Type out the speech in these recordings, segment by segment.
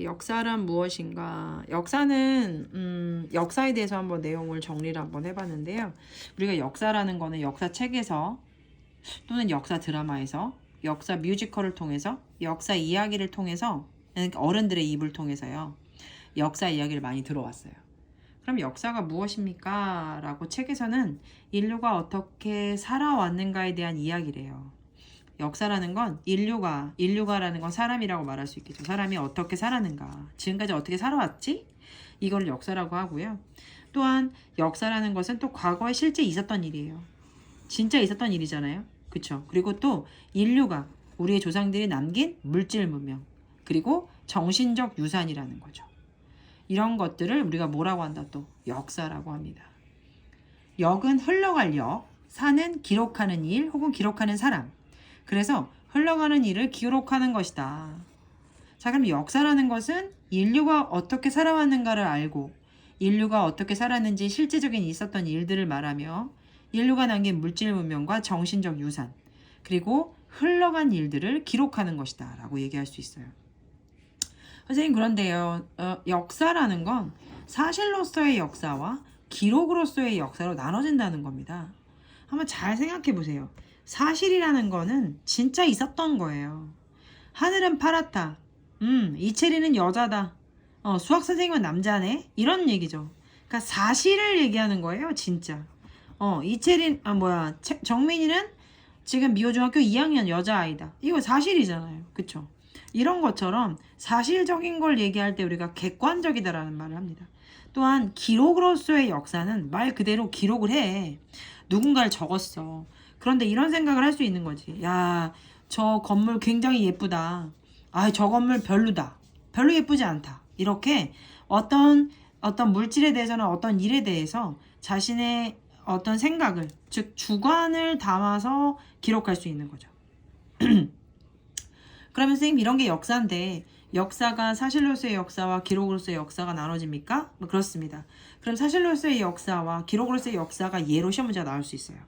역사란 무엇인가? 역사는 역사에 대해서 한번 내용을 정리를 한번 해봤는데요. 우리가 역사라는 거는 역사책에서 또는 역사 드라마에서 역사 뮤지컬을 통해서 역사 이야기를 통해서 어른들의 입을 통해서요. 역사 이야기를 많이 들어왔어요. 그럼 역사가 무엇입니까? 라고 책에서는 인류가 어떻게 살아왔는가에 대한 이야기래요. 역사라는 건 인류가라는 건 사람이라고 말할 수 있겠죠. 사람이 어떻게 살았는가, 지금까지 어떻게 살아왔지? 이걸 역사라고 하고요. 또한 역사라는 것은 또 과거에 실제 있었던 일이에요. 진짜 있었던 일이잖아요. 그쵸? 그리고 또 인류가 우리의 조상들이 남긴 물질 문명, 그리고 정신적 유산이라는 거죠. 이런 것들을 우리가 뭐라고 한다? 또 역사라고 합니다. 역은 흘러갈 역, 사는 기록하는 일 혹은 기록하는 사람. 그래서 흘러가는 일을 기록하는 것이다. 자, 그럼 역사라는 것은 인류가 어떻게 살아왔는가를 알고 인류가 어떻게 살았는지 실제적인 있었던 일들을 말하며 인류가 남긴 물질 문명과 정신적 유산, 그리고 흘러간 일들을 기록하는 것이다 라고 얘기할 수 있어요. 선생님, 그런데요, 역사라는 건 사실로서의 역사와 기록으로서의 역사로 나눠진다는 겁니다. 한번 잘 생각해 보세요. 사실이라는 거는 진짜 있었던 거예요. 하늘은 파랗다. 이채리는 여자다. 수학 선생님은 남자네. 이런 얘기죠. 그러니까 사실을 얘기하는 거예요, 진짜. 정민이는 지금 미호중학교 2학년 여자아이다. 이거 사실이잖아요. 그쵸? 이런 것처럼 사실적인 걸 얘기할 때 우리가 객관적이다라는 말을 합니다. 또한 기록으로서의 역사는 말 그대로 기록을 해. 누군가를 적었어. 그런데 이런 생각을 할 수 있는 거지. 야, 저 건물 굉장히 예쁘다. 아, 저 건물 별로다. 별로 예쁘지 않다. 이렇게 어떤 물질에 대해서는 어떤 일에 대해서 자신의 어떤 생각을, 즉 주관을 담아서 기록할 수 있는 거죠. 그러면 선생님, 이런 게 역사인데 역사가 사실로서의 역사와 기록으로서의 역사가 나눠집니까? 그렇습니다. 그럼 사실로서의 역사와 기록으로서의 역사가 예로 시험 문제가 나올 수 있어요.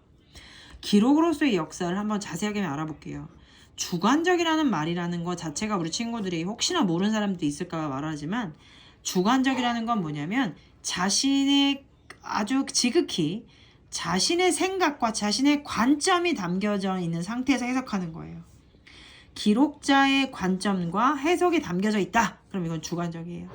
기록으로서의 역사를 한번 자세하게 알아볼게요. 주관적이라는 말이라는 것 자체가 우리 친구들이 혹시나 모르는 사람들이 있을까 말하지만, 주관적이라는 건 뭐냐면 자신의 아주 지극히 자신의 생각과 자신의 관점이 담겨져 있는 상태에서 해석하는 거예요. 기록자의 관점과 해석이 담겨져 있다. 그럼 이건 주관적이에요.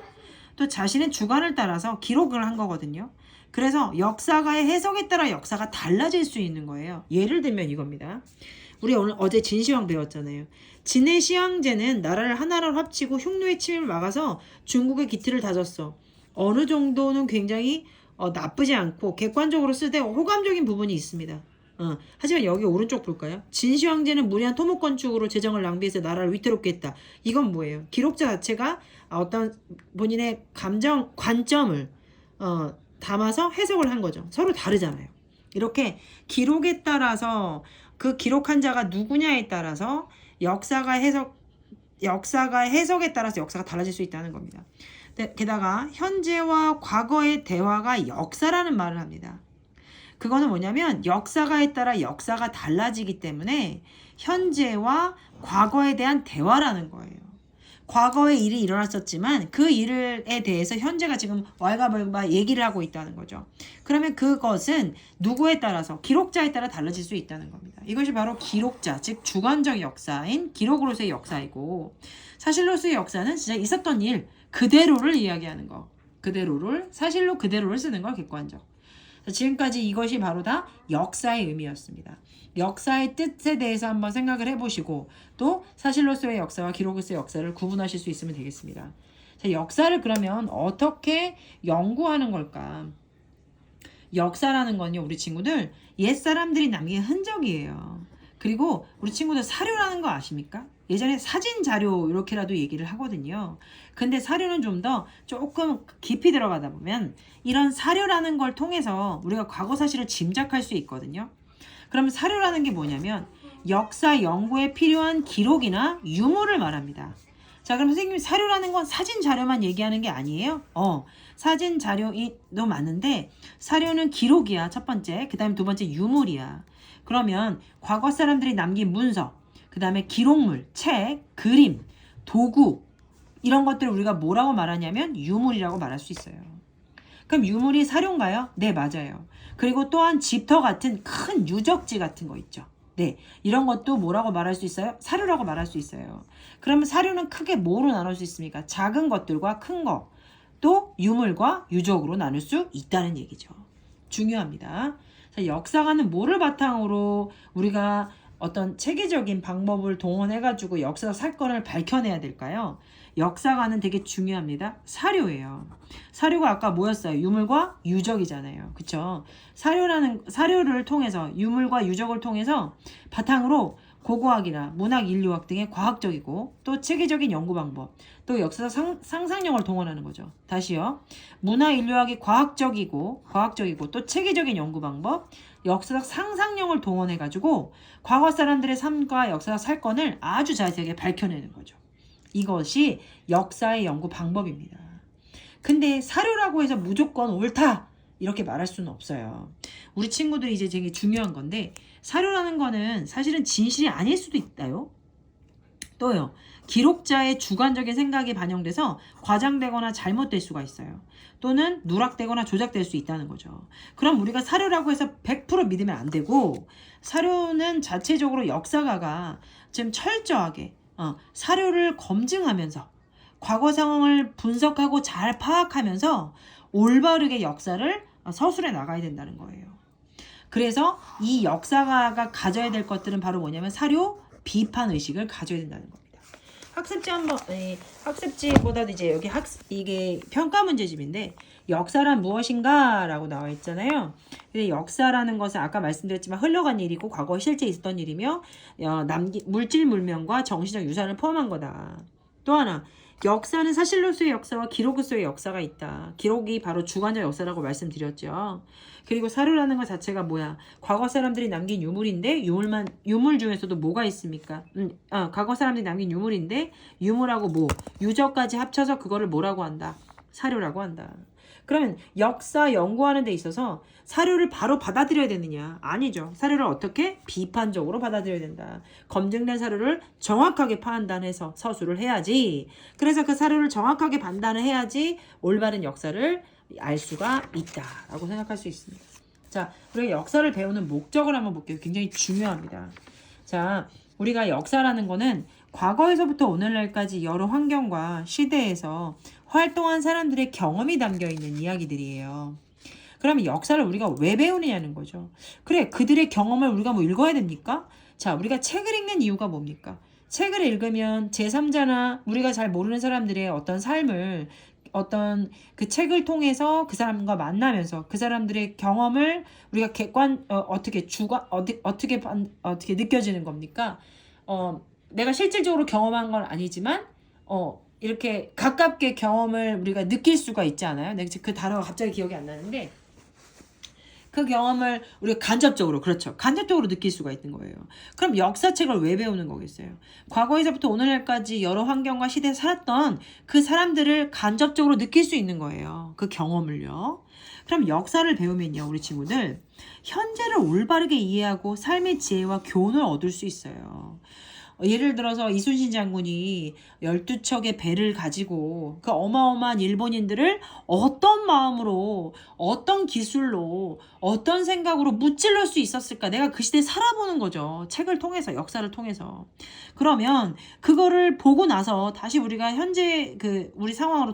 또 자신의 주관을 따라서 기록을 한 거거든요. 그래서 역사가의 해석에 따라 역사가 달라질 수 있는 거예요. 예를 들면 이겁니다. 우리 어제 진시황 배웠잖아요. 진해 시황제는 나라를 하나로 합치고 흉노의 침입을 막아서 중국의 기틀을 다졌어. 어느 정도는 굉장히 나쁘지 않고 객관적으로 쓰되 호감적인 부분이 있습니다. 하지만 여기 오른쪽 볼까요? 진시황제는 무리한 토목 건축으로 재정을 낭비해서 나라를 위태롭게 했다. 이건 뭐예요? 기록자 자체가 어떤 본인의 감정, 관점을 담아서 해석을 한 거죠. 서로 다르잖아요. 이렇게 기록에 따라서 그 기록한 자가 누구냐에 따라서 역사가 해석에 따라서 역사가 달라질 수 있다는 겁니다. 게다가 현재와 과거의 대화가 역사라는 말을 합니다. 그거는 뭐냐면 역사가에 따라 역사가 달라지기 때문에 현재와 과거에 대한 대화라는 거예요. 과거에 일이 일어났었지만 그 일에 대해서 현재가 지금 왈가왈부 얘기를 하고 있다는 거죠. 그러면 그것은 누구에 따라서, 기록자에 따라 달라질 수 있다는 겁니다. 이것이 바로 기록자, 즉 주관적 역사인 기록으로서의 역사이고, 사실로서의 역사는 진짜 있었던 일 그대로를 이야기하는 거. 사실로 그대로를 쓰는 걸 객관적. 지금까지 이것이 바로 다 역사의 의미였습니다. 역사의 뜻에 대해서 한번 생각을 해보시고, 또 사실로서의 역사와 기록으로서의 역사를 구분하실 수 있으면 되겠습니다. 자, 역사를 그러면 어떻게 연구하는 걸까? 역사라는 건요, 우리 친구들 옛사람들이 남긴 흔적이에요. 그리고 우리 친구들 사료라는 거 아십니까? 예전에 사진 자료 이렇게라도 얘기를 하거든요. 근데 사료는 좀 더 조금 깊이 들어가다 보면 이런 사료라는 걸 통해서 우리가 과거 사실을 짐작할 수 있거든요. 그럼 사료라는 게 뭐냐면 역사 연구에 필요한 기록이나 유물을 말합니다. 자, 그럼 선생님, 사료라는 건 사진 자료만 얘기하는 게 아니에요? 사진 자료도 맞는데 사료는 기록이야, 첫 번째. 그 다음에 두 번째 유물이야. 그러면 과거 사람들이 남긴 문서, 그 다음에 기록물, 책, 그림, 도구, 이런 것들을 우리가 뭐라고 말하냐면 유물이라고 말할 수 있어요. 그럼 유물이 사료인가요? 네, 맞아요. 그리고 또한 집터 같은 큰 유적지 같은 거 있죠. 네, 이런 것도 뭐라고 말할 수 있어요? 사료라고 말할 수 있어요. 그러면 사료는 크게 뭐로 나눌 수 있습니까? 작은 것들과 큰 거, 또 유물과 유적으로 나눌 수 있다는 얘기죠. 중요합니다. 자, 역사가는 뭐를 바탕으로 우리가 어떤 체계적인 방법을 동원해가지고 역사 사건을 밝혀내야 될까요? 역사가는 되게 중요합니다. 사료예요. 사료가 아까 뭐였어요? 유물과 유적이잖아요. 그쵸? 사료를 통해서, 유물과 유적을 통해서 바탕으로 고고학이나 문학, 인류학 등의 과학적이고 또 체계적인 연구 방법, 또 역사적 상상력을 동원하는 거죠. 다시요. 문화, 인류학이 과학적이고 또 체계적인 연구 방법, 역사적 상상력을 동원해가지고 과거 사람들의 삶과 역사적 사건을 아주 자세하게 밝혀내는 거죠. 이것이 역사의 연구 방법입니다. 근데 사료라고 해서 무조건 옳다 이렇게 말할 수는 없어요. 우리 친구들이 이제 되게 중요한 건데 사료라는 거는 사실은 진실이 아닐 수도 있다요. 또요. 기록자의 주관적인 생각이 반영돼서 과장되거나 잘못될 수가 있어요. 또는 누락되거나 조작될 수 있다는 거죠. 그럼 우리가 사료라고 해서 100% 믿으면 안 되고 사료는 자체적으로 역사가가 지금 철저하게 사료를 검증하면서 과거 상황을 분석하고 잘 파악하면서 올바르게 역사를 서술해 나가야 된다는 거예요. 그래서 이 역사가가 가져야 될 것들은 바로 뭐냐면 사료 비판 의식을 가져야 된다는 겁니다. 학습지보다도 이제 여기 이게 평가 문제집인데 역사란 무엇인가라고 나와 있잖아요. 근데 역사라는 것은 아까 말씀드렸지만 흘러간 일이고 과거에 실제 있었던 일이며 물질 물명과 정신적 유산을 포함한 거다. 또 하나 역사는 사실로서의 역사와 기록으로서의 역사가 있다. 기록이 바로 주관적 역사라고 말씀드렸죠. 그리고 사료라는 것 자체가 뭐야? 과거 사람들이 남긴 유물인데 유물 중에서도 뭐가 있습니까? 과거 사람들이 남긴 유물인데 유물하고 유적까지 합쳐서 그거를 뭐라고 한다? 사료라고 한다. 그러면 역사 연구하는 데 있어서 사료를 바로 받아들여야 되느냐? 아니죠. 사료를 어떻게? 비판적으로 받아들여야 된다. 검증된 사료를 정확하게 판단해서 서술을 해야지. 그래서 그 사료를 정확하게 판단을 해야지 올바른 역사를 알 수가 있다라고 생각할 수 있습니다. 자, 우리가 역사를 배우는 목적을 한번 볼게요. 굉장히 중요합니다. 자, 우리가 역사라는 거는 과거에서부터 오늘날까지 여러 환경과 시대에서 활동한 사람들의 경험이 담겨있는 이야기들이에요. 그러면 역사를 우리가 왜 배우느냐는 거죠. 그래, 그들의 경험을 우리가 읽어야 됩니까? 자, 우리가 책을 읽는 이유가 뭡니까? 책을 읽으면 제3자나 우리가 잘 모르는 사람들의 어떤 삶을 어떤 그 책을 통해서 그 사람과 만나면서 그 사람들의 경험을 우리가 어떻게 느껴지는 겁니까? 내가 실질적으로 경험한 건 아니지만 이렇게 가깝게 경험을 우리가 느낄 수가 있지 않아요? 내가 그 단어가 갑자기 기억이 안 나는데 그 경험을 우리가 간접적으로 느낄 수가 있는 거예요. 그럼 역사책을 왜 배우는 거겠어요? 과거에서부터 오늘날까지 여러 환경과 시대에 살았던 그 사람들을 간접적으로 느낄 수 있는 거예요. 그 경험을요. 그럼 역사를 배우면요, 우리 친구들 현재를 올바르게 이해하고 삶의 지혜와 교훈을 얻을 수 있어요. 예를 들어서 이순신 장군이 12척의 배를 가지고 그 어마어마한 일본인들을 어떤 마음으로 어떤 기술로 어떤 생각으로 무찔러 수 있었을까? 내가 그 시대에 살아보는 거죠. 책을 통해서, 역사를 통해서. 그러면 그거를 보고 나서 다시 우리가 현재 우리 상황으로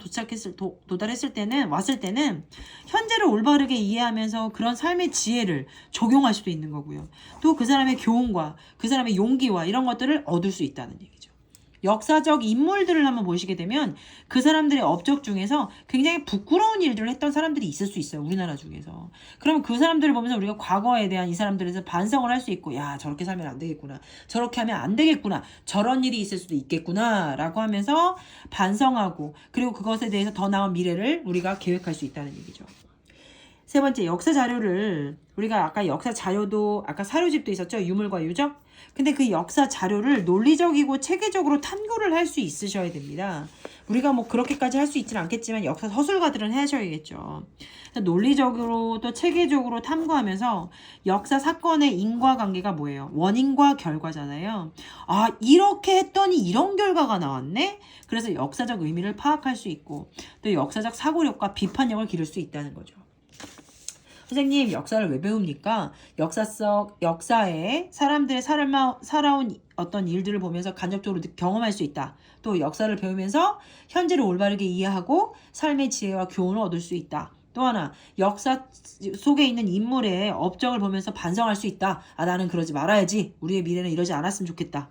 도달했을 때는, 왔을 때는 현재를 올바르게 이해하면서 그런 삶의 지혜를 적용할 수도 있는 거고요. 또 그 사람의 교훈과 그 사람의 용기와 이런 것들을 얻을 수 있다는 얘기죠. 역사적 인물들을 한번 보시게 되면 그 사람들의 업적 중에서 굉장히 부끄러운 일들을 했던 사람들이 있을 수 있어요. 우리나라 중에서. 그러면 그 사람들을 보면서 우리가 과거에 대한 이 사람들에 대해서 반성을 할 수 있고, 야, 저렇게 살면 안 되겠구나. 저렇게 하면 안 되겠구나. 저런 일이 있을 수도 있겠구나. 라고 하면서 반성하고, 그리고 그것에 대해서 더 나은 미래를 우리가 계획할 수 있다는 얘기죠. 세 번째, 역사 자료를 우리가 아까 역사 자료도 아까 사료집도 있었죠. 유물과 유적. 근데 그 역사 자료를 논리적이고 체계적으로 탐구를 할 수 있으셔야 됩니다. 우리가 뭐 그렇게까지 할 수 있지는 않겠지만 역사 서술가들은 하셔야겠죠. 논리적으로 또 체계적으로 탐구하면서 역사 사건의 인과관계가 뭐예요? 원인과 결과잖아요. 아, 이렇게 했더니 이런 결과가 나왔네? 그래서 역사적 의미를 파악할 수 있고 또 역사적 사고력과 비판력을 기를 수 있다는 거죠. 선생님, 역사를 왜 배웁니까? 역사에 사람들의 살아온 어떤 일들을 보면서 간접적으로 경험할 수 있다. 또 역사를 배우면서 현재를 올바르게 이해하고 삶의 지혜와 교훈을 얻을 수 있다. 또 하나, 역사 속에 있는 인물의 업적을 보면서 반성할 수 있다. 아, 나는 그러지 말아야지. 우리의 미래는 이러지 않았으면 좋겠다.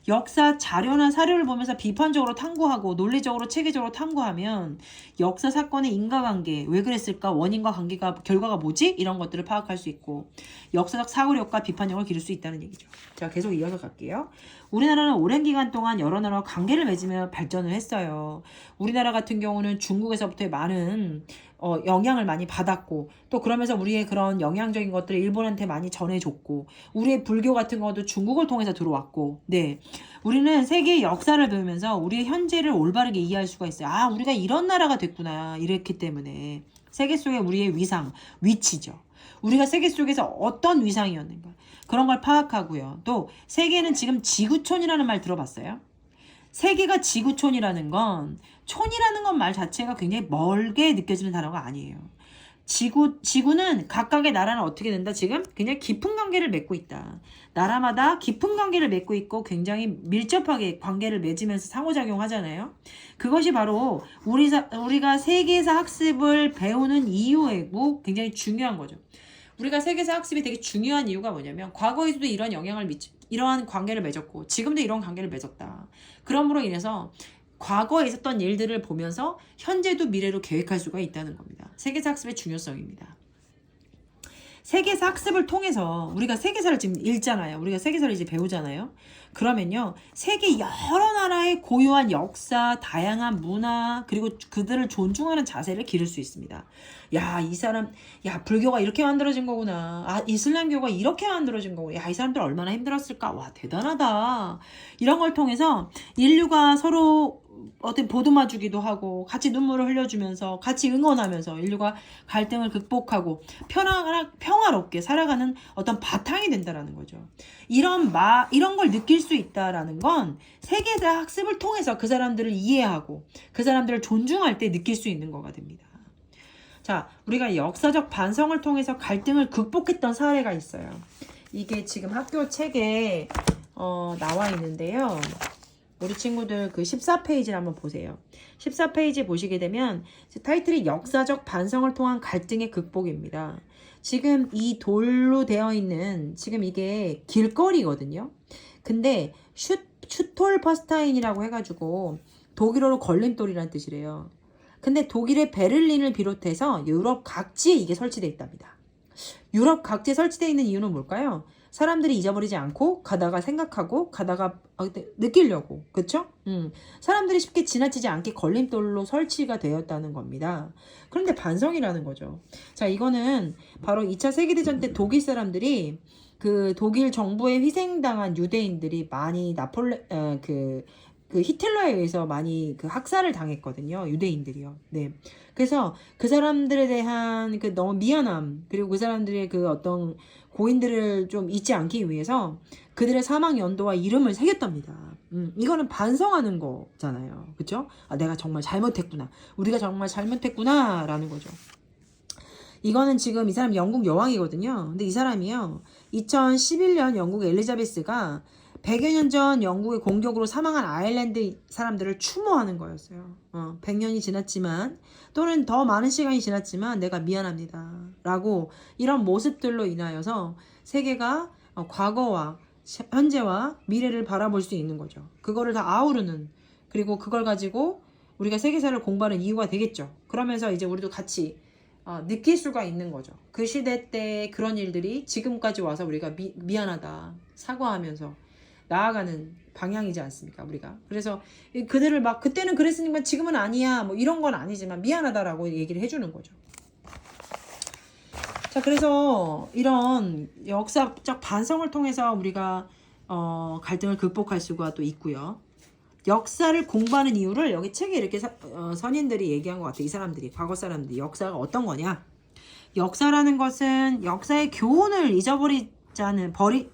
역사 자료나 사료를 보면서 비판적으로 탐구하고 논리적으로 체계적으로 탐구하면 역사 사건의 인과관계, 왜 그랬을까, 원인과 관계가, 결과가 뭐지? 이런 것들을 파악할 수 있고 역사적 사고력과 비판력을 기를 수 있다는 얘기죠. 자, 계속 이어서 갈게요. 우리나라는 오랜 기간 동안 여러 나라와 관계를 맺으며 발전을 했어요. 우리나라 같은 경우는 중국에서부터 많은 영향을 많이 받았고 또 그러면서 우리의 그런 영향적인 것들을 일본한테 많이 전해줬고 우리의 불교 같은 것도 중국을 통해서 들어왔고 네, 우리는 세계의 역사를 배우면서 우리의 현재를 올바르게 이해할 수가 있어요. 아, 우리가 이런 나라가 됐구나. 이랬기 때문에 세계 속에 우리의 위상, 위치죠. 우리가 세계 속에서 어떤 위상이었는가 그런 걸 파악하고요. 또 세계는 지금 지구촌이라는 말 들어봤어요? 세계가 지구촌이라는 건 촌이라는 건 말 자체가 굉장히 멀게 느껴지는 단어가 아니에요. 지구는 각각의 나라는 어떻게 된다? 지금 굉장히 깊은 관계를 맺고 있다. 나라마다 깊은 관계를 맺고 있고 굉장히 밀접하게 관계를 맺으면서 상호작용하잖아요. 그것이 바로 우리가 세계사 학습을 배우는 이유이고 굉장히 중요한 거죠. 우리가 세계사 학습이 되게 중요한 이유가 뭐냐면 과거에도 이러한 관계를 맺었고 지금도 이런 관계를 맺었다. 그러므로 인해서 과거에 있었던 일들을 보면서 현재도 미래로 계획할 수가 있다는 겁니다. 세계사 학습의 중요성입니다. 세계사 학습을 통해서 우리가 세계사를 지금 읽잖아요. 우리가 세계사를 이제 배우잖아요. 그러면요, 세계 여러 나라의 고유한 역사, 다양한 문화, 그리고 그들을 존중하는 자세를 기를 수 있습니다. 야, 이 사람, 야, 불교가 이렇게 만들어진 거구나. 아, 이슬람교가 이렇게 만들어진 거구나. 야, 이 사람들 얼마나 힘들었을까. 와, 대단하다. 이런 걸 통해서 인류가 서로 어떤 보듬어주기도 하고 같이 눈물을 흘려주면서 같이 응원하면서 인류가 갈등을 극복하고 평화롭게 살아가는 어떤 바탕이 된다라는 거죠. 이런 걸 느낄 수 있다라는 건 세계사 학습을 통해서 그 사람들을 이해하고 그 사람들을 존중할 때 느낄 수 있는 거가 됩니다. 자, 우리가 역사적 반성을 통해서 갈등을 극복했던 사례가 있어요. 이게 지금 학교 책에 나와 있는데요. 우리 친구들 그 14페이지를 한번 보세요. 14페이지 보시게 되면 타이틀이 역사적 반성을 통한 갈등의 극복입니다. 지금 이 돌로 되어 있는 지금 이게 길거리거든요. 근데 슈톨퍼스타인이라고 해가지고 독일어로 걸림돌이라는 뜻이래요. 근데 독일의 베를린을 비롯해서 유럽 각지에 이게 설치되어 있답니다. 유럽 각지에 설치되어 있는 이유는 뭘까요? 사람들이 잊어버리지 않고 가다가 생각하고 가다가 느끼려고, 그쵸? 사람들이 쉽게 지나치지 않게 걸림돌로 설치가 되었다는 겁니다. 그런데 반성이라는 거죠. 자, 이거는 바로 2차 세계대전 때 독일 사람들이 그 독일 정부에 희생당한 유대인들이 많이 그 히틀러에 의해서 많이 그 학살을 당했거든요. 유대인들이요. 네. 그래서 그 사람들에 대한 그 너무 미안함, 그리고 그 사람들의 그 어떤 고인들을 좀 잊지 않기 위해서 그들의 사망 연도와 이름을 새겼답니다. 이거는 반성하는 거잖아요. 그쵸? 아, 내가 정말 잘못했구나. 우리가 정말 잘못했구나. 라는 거죠. 이거는 지금 이 사람 영국 여왕이거든요. 근데 이 사람이요, 2011년 영국 엘리자베스가 100여 년 전 영국의 공격으로 사망한 아일랜드 사람들을 추모하는 거였어요. 100년이 지났지만 또는 더 많은 시간이 지났지만 내가 미안합니다. 라고 이런 모습들로 인하여서 세계가 과거와 현재와 미래를 바라볼 수 있는 거죠. 그거를 다 아우르는, 그리고 그걸 가지고 우리가 세계사를 공부하는 이유가 되겠죠. 그러면서 이제 우리도 같이 느낄 수가 있는 거죠. 그 시대 때 그런 일들이 지금까지 와서 우리가 미안하다 사과하면서 나아가는 방향이지 않습니까, 우리가. 그래서 그들을 막 그때는 그랬으니까 지금은 아니야 뭐 이런 건 아니지만 미안하다라고 얘기를 해주는 거죠. 자, 그래서 이런 역사적 반성을 통해서 우리가 갈등을 극복할 수가 또 있고요. 역사를 공부하는 이유를 여기 책에 이렇게 선인들이 얘기한 것 같아요. 이 사람들이, 과거 사람들이. 역사가 어떤 거냐? 역사라는 것은 역사의 교훈을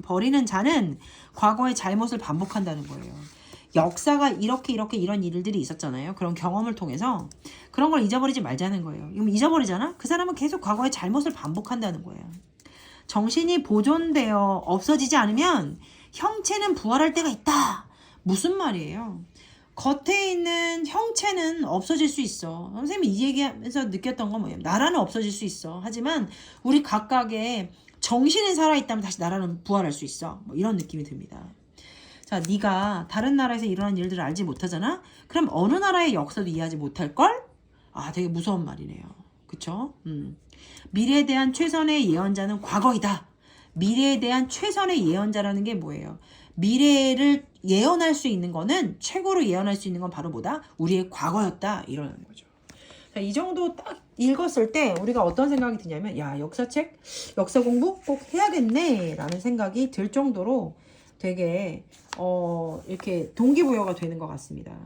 버리는 자는 과거의 잘못을 반복한다는 거예요. 역사가 이렇게 이런 일들이 있었잖아요. 그런 경험을 통해서 그런 걸 잊어버리지 말자는 거예요. 이거 잊어버리잖아? 그 사람은 계속 과거의 잘못을 반복한다는 거예요. 정신이 보존되어 없어지지 않으면 형체는 부활할 때가 있다. 무슨 말이에요? 겉에 있는 형체는 없어질 수 있어. 선생님이 이 얘기하면서 느꼈던 건 뭐예요? 나라는 없어질 수 있어. 하지만 우리 각각의 정신이 살아있다면 다시 나라는 부활할 수 있어. 뭐 이런 느낌이 듭니다. 자, 네가 다른 나라에서 일어난 일들을 알지 못하잖아? 그럼 어느 나라의 역사도 이해하지 못할걸? 아, 되게 무서운 말이네요. 그쵸? 미래에 대한 최선의 예언자는 과거이다. 미래에 대한 최선의 예언자라는 게 뭐예요? 미래를 예언할 수 있는 거는, 최고로 예언할 수 있는 건 바로 뭐다? 우리의 과거였다. 이러는 거죠. 자, 이 정도 딱 읽었을 때 우리가 어떤 생각이 드냐면, 야, 역사책, 역사 공부 꼭 해야겠네 라는 생각이 들 정도로 되게 이렇게 동기부여가 되는 것 같습니다.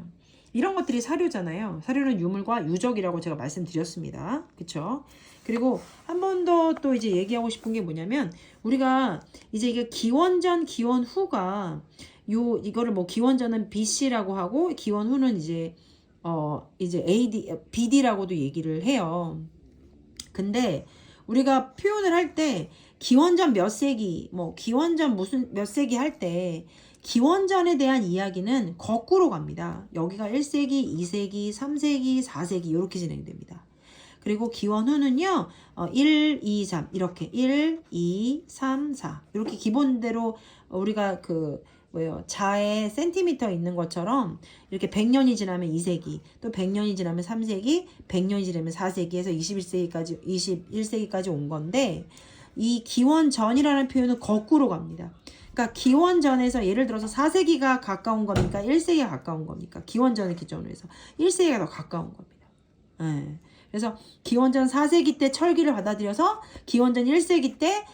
이런 것들이 사료잖아요. 사료는 유물과 유적이라고 제가 말씀드렸습니다. 그쵸? 그리고 한 번 더 또 이제 얘기하고 싶은 게 뭐냐면, 우리가 이제 이게 기원전, 기원후가 이거를 뭐 기원전은 BC라고 하고 기원후는 이제 BD라고도 얘기를 해요. 근데 우리가 표현을 할 때 기원전 몇 세기, 뭐 기원전 무슨 몇 세기 할 때 기원전에 대한 이야기는 거꾸로 갑니다. 여기가 1세기, 2세기, 3세기, 4세기 이렇게 진행됩니다. 그리고 기원후는요, 1, 2, 3 이렇게 1, 2, 3, 4 이렇게 기본대로 우리가 자에 센티미터 있는 것처럼 이렇게 100년이 지나면 2세기, 또 100년이 지나면 3세기, 100년이 지나면 4세기에서 21세기까지 온 건데, 이 기원전이라는 표현은 거꾸로 갑니다. 그러니까 기원전에서 예를 들어서 4세기가 가까운 겁니까? 1세기가 가까운 겁니까? 기원전을 기준으로 해서 1세기가 더 가까운 겁니다. 네. 그래서 기원전 4세기 때 철기를 받아들여서 기원전 1세기 때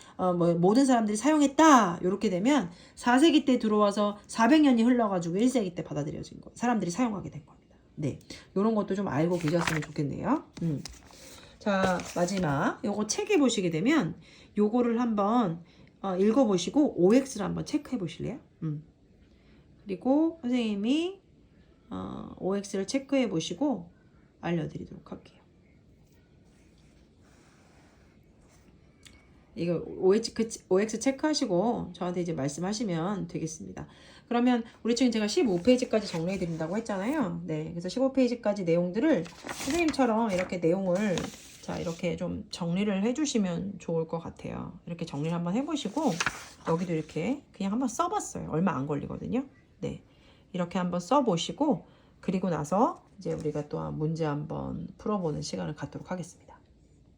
모든 사람들이 사용했다. 이렇게 되면 4세기 때 들어와서 400년이 흘러가지고 1세기 때 받아들여진 거, 사람들이 사용하게 된 겁니다. 네, 이런 것도 좀 알고 계셨으면 좋겠네요. 자, 마지막 요거 책에 보시게 되면 요거를 한번 읽어보시고 OX를 한번 체크해 보실래요? 그리고 선생님이 OX를 체크해 보시고 알려드리도록 할게요. 이거 OX 체크하시고 저한테 이제 말씀하시면 되겠습니다. 그러면 우리 지금 제가 15페이지까지 정리해 드린다고 했잖아요. 네, 그래서 15페이지까지 내용들을 선생님처럼 이렇게 내용을 이렇게 좀 정리를 해주시면 좋을 것 같아요. 이렇게 정리를 한번 해보시고 여기도 이렇게 그냥 한번 써봤어요. 얼마 안 걸리거든요. 네, 이렇게 한번 써보시고 그리고 나서 이제 우리가 또 문제 한번 풀어보는 시간을 갖도록 하겠습니다.